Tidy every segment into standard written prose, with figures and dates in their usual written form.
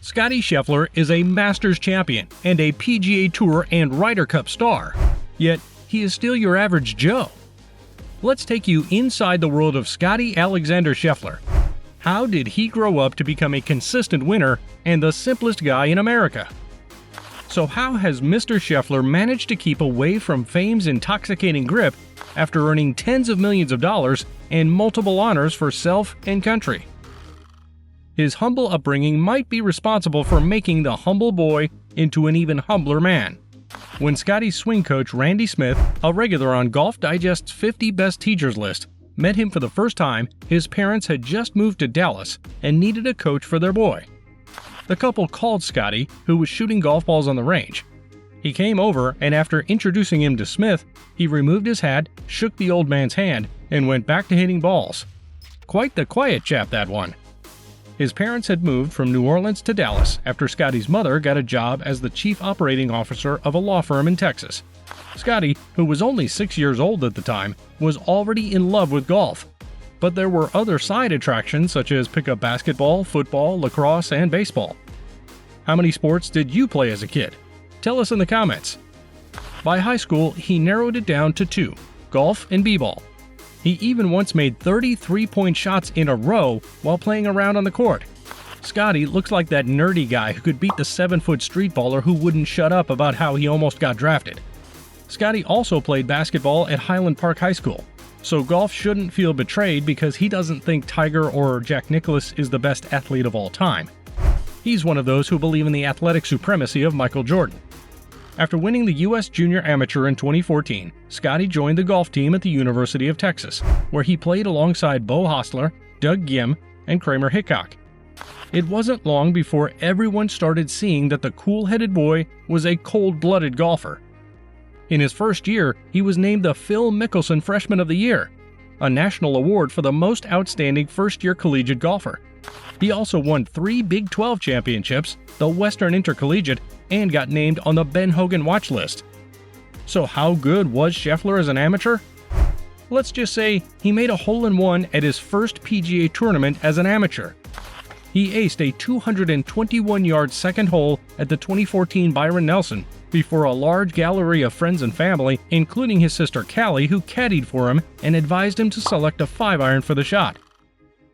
Scottie Scheffler is a Masters champion and a PGA Tour and Ryder Cup star, yet he is still your average Joe. Let's take you inside the world of Scottie Alexander Scheffler. How did he grow up to become a consistent winner and the simplest guy in America? So how has Mister Scheffler managed to keep away from fame's intoxicating grip after earning tens of millions of dollars and multiple honors for self and country? His humble upbringing might be responsible for making the humble boy into an even humbler man. When Scottie's swing coach Randy Smith, a regular on Golf Digest's 50 Best Teachers list, met him for the first time, his parents had just moved to Dallas and needed a coach for their boy. The couple called Scottie, who was shooting golf balls on the range. He came over, and after introducing him to Smith, he removed his hat, shook the old man's hand, and went back to hitting balls. Quite the quiet chap, that one. His parents had moved from New Orleans to Dallas after Scottie's mother got a job as the chief operating officer of a law firm in Texas. Scottie, who was only 6 years old at the time, was already in love with golf. But there were other side attractions such as pickup basketball, football, lacrosse, and baseball. How many sports did you play as a kid? Tell us in the comments. By high school, he narrowed it down to 2, golf and b-ball. He even once made 30 three-point shots in a row while playing around on the court. Scottie looks like that nerdy guy who could beat the 7-foot street baller who wouldn't shut up about how he almost got drafted. Scottie also played basketball at Highland Park High School, so golf shouldn't feel betrayed because he doesn't think Tiger or Jack Nicklaus is the best athlete of all time. He's one of those who believe in the athletic supremacy of Michael Jordan. After winning the U.S. Junior Amateur in 2014, Scottie joined the golf team at the University of Texas, where he played alongside Bo Hostler, Doug Ghim, and Kramer Hickok. It wasn't long before everyone started seeing that the cool-headed boy was a cold-blooded golfer. In his first year, he was named the Phil Mickelson Freshman of the Year, a national award for the most outstanding first-year collegiate golfer. He also won 3 Big 12 championships, the Western Intercollegiate, and got named on the Ben Hogan watch list. So how good was Scheffler as an amateur? Let's just say he made a hole-in-one at his first PGA tournament as an amateur. He aced a 221-yard second hole at the 2014 Byron Nelson before a large gallery of friends and family, including his sister Callie, who caddied for him and advised him to select a 5-iron for the shot.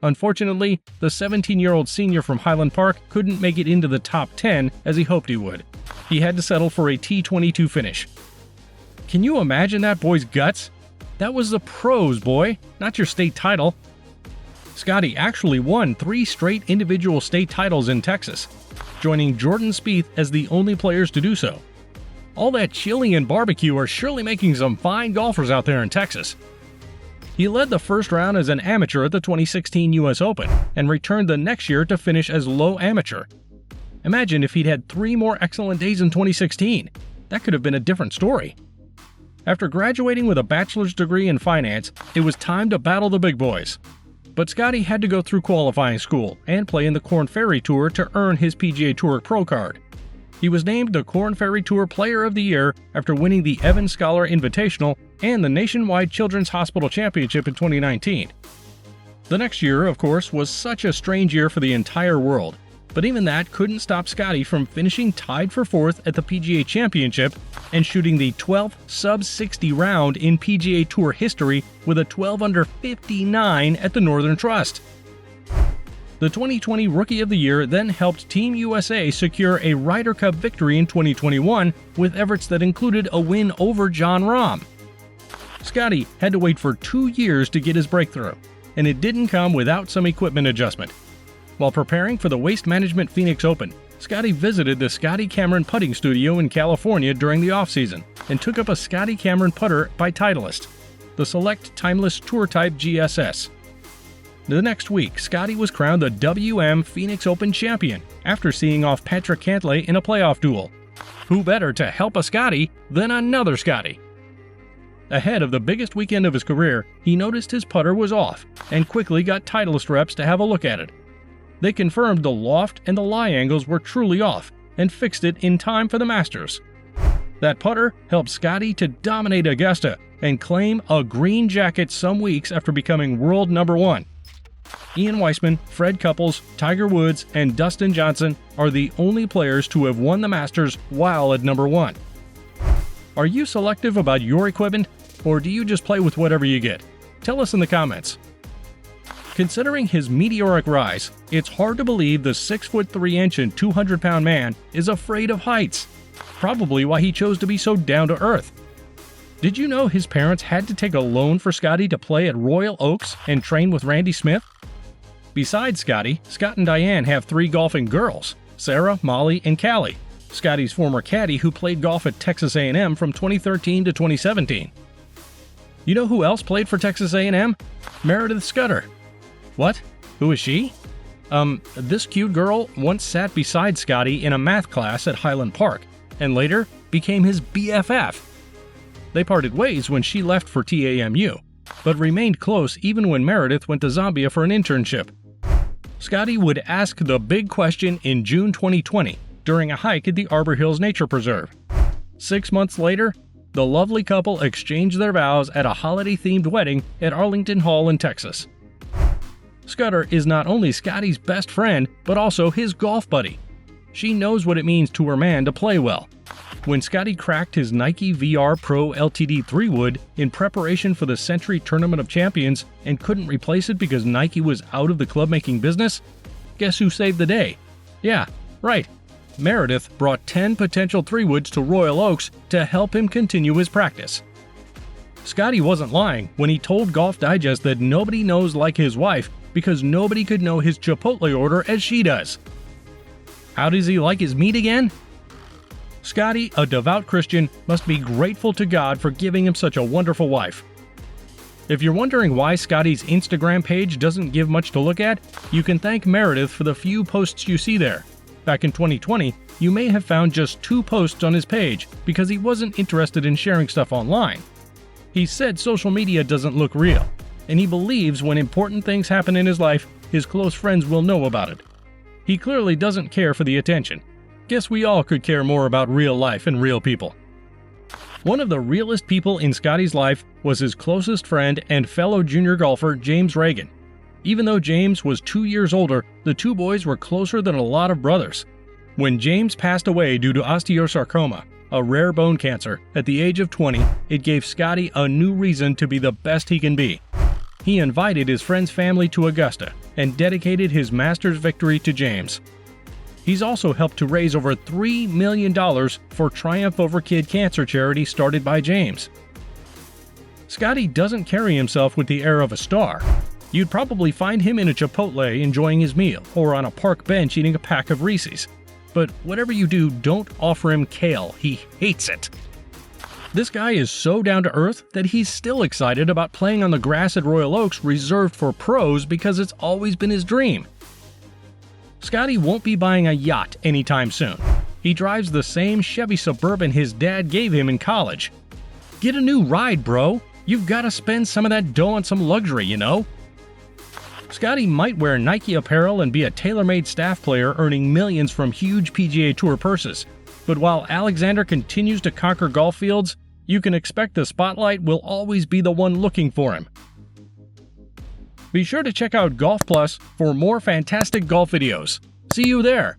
Unfortunately, the 17-year-old senior from Highland Park couldn't make it into the top 10 as he hoped he would. He had to settle for a T22 finish. Can you imagine that boy's guts? That was the pros, boy, not your state title. Scottie actually won 3 straight individual state titles in Texas, joining Jordan Spieth as the only players to do so. All that chili and barbecue are surely making some fine golfers out there in Texas. He led the first round as an amateur at the 2016 U.S. Open and returned the next year to finish as low amateur. Imagine if he'd had 3 more excellent days in 2016. That could have been a different story. After graduating with a bachelor's degree in finance, it was time to battle the big boys. But Scottie had to go through qualifying school and play in the Korn Ferry Tour to earn his PGA Tour Pro card. He was named the Korn Ferry Tour Player of the Year after winning the Evans Scholar Invitational and the Nationwide Children's Hospital Championship in 2019. The next year, of course, was such a strange year for the entire world, but even that couldn't stop Scottie from finishing tied for 4th at the PGA Championship and shooting the 12th sub-60 round in PGA Tour history with a 12 under 59 at the Northern Trust. The 2020 Rookie of the Year then helped Team USA secure a Ryder Cup victory in 2021 with efforts that included a win over Jon Rahm. Scottie had to wait for 2 years to get his breakthrough, and it didn't come without some equipment adjustment. While preparing for the Waste Management Phoenix Open, Scottie visited the Scottie Cameron Putting Studio in California during the off-season and took up a Scottie Cameron putter by Titleist, the Select Timeless Tour Type GSS. The next week, Scottie was crowned the WM Phoenix Open champion after seeing off Patrick Cantlay in a playoff duel. Who better to help a Scottie than another Scottie? Ahead of the biggest weekend of his career, he noticed his putter was off and quickly got Titleist reps to have a look at it. They confirmed the loft and the lie angles were truly off and fixed it in time for the Masters. That putter helped Scottie to dominate Augusta and claim a green jacket some weeks after becoming world number 1. Ian Weissman, Fred Couples, Tiger Woods, and Dustin Johnson are the only players to have won the Masters while at number 1. Are you selective about your equipment, or do you just play with whatever you get? Tell us in the comments. Considering his meteoric rise, it's hard to believe the 6'3" and 200-pound man is afraid of heights. Probably why he chose to be so down to earth. Did you know his parents had to take a loan for Scottie to play at Royal Oaks and train with Randy Smith? Besides Scottie, Scott and Diane have 3 golfing girls, Sarah, Molly, and Callie, Scottie's former caddy who played golf at Texas A&M from 2013 to 2017. You know who else played for Texas A&M? Meredith Scudder. What? Who is she? This cute girl once sat beside Scottie in a math class at Highland Park, and later became his BFF. They parted ways when she left for TAMU, but remained close even when Meredith went to Zambia for an internship. Scottie would ask the big question in June 2020 during a hike at the Arbor Hills Nature Preserve. 6 months later, the lovely couple exchanged their vows at a holiday-themed wedding at Arlington Hall in Texas. Scudder is not only Scottie's best friend, but also his golf buddy. She knows what it means to her man to play well. When Scottie cracked his Nike VR Pro LTD 3-wood in preparation for the Century Tournament of Champions and couldn't replace it because Nike was out of the club-making business, guess who saved the day? Yeah, right. Meredith brought 10 potential 3-woods to Royal Oaks to help him continue his practice. Scottie wasn't lying when he told Golf Digest that nobody knows like his wife because nobody could know his Chipotle order as she does. How does he like his meat again? Scottie, a devout Christian, must be grateful to God for giving him such a wonderful wife. If you're wondering why Scottie's Instagram page doesn't give much to look at, you can thank Meredith for the few posts you see there. Back in 2020, you may have found just 2 posts on his page because he wasn't interested in sharing stuff online. He said social media doesn't look real, and he believes when important things happen in his life, his close friends will know about it. He clearly doesn't care for the attention. Guess we all could care more about real life and real people. One of the realest people in Scottie's life was his closest friend and fellow junior golfer James Reagan. Even though James was 2 years older, the 2 boys were closer than a lot of brothers. When James passed away due to osteosarcoma, a rare bone cancer, at the age of 20, it gave Scottie a new reason to be the best he can be. He invited his friend's family to Augusta and dedicated his Masters victory to James. He's also helped to raise over $3 million for Triumph Over Kid Cancer charity started by James. Scottie doesn't carry himself with the air of a star. You'd probably find him in a Chipotle enjoying his meal or on a park bench eating a pack of Reese's. But whatever you do, don't offer him kale. He hates it. This guy is so down to earth that he's still excited about playing on the grass at Royal Oaks reserved for pros because it's always been his dream. Scottie won't be buying a yacht anytime soon. He drives the same Chevy Suburban his dad gave him in college. Get a new ride, bro. You've got to spend some of that dough on some luxury, you know? Scottie might wear Nike apparel and be a tailor-made staff player earning millions from huge PGA Tour purses. But while Alexander continues to conquer golf fields, you can expect the spotlight will always be the one looking for him. Be sure to check out Golf Plus for more fantastic golf videos. See you there!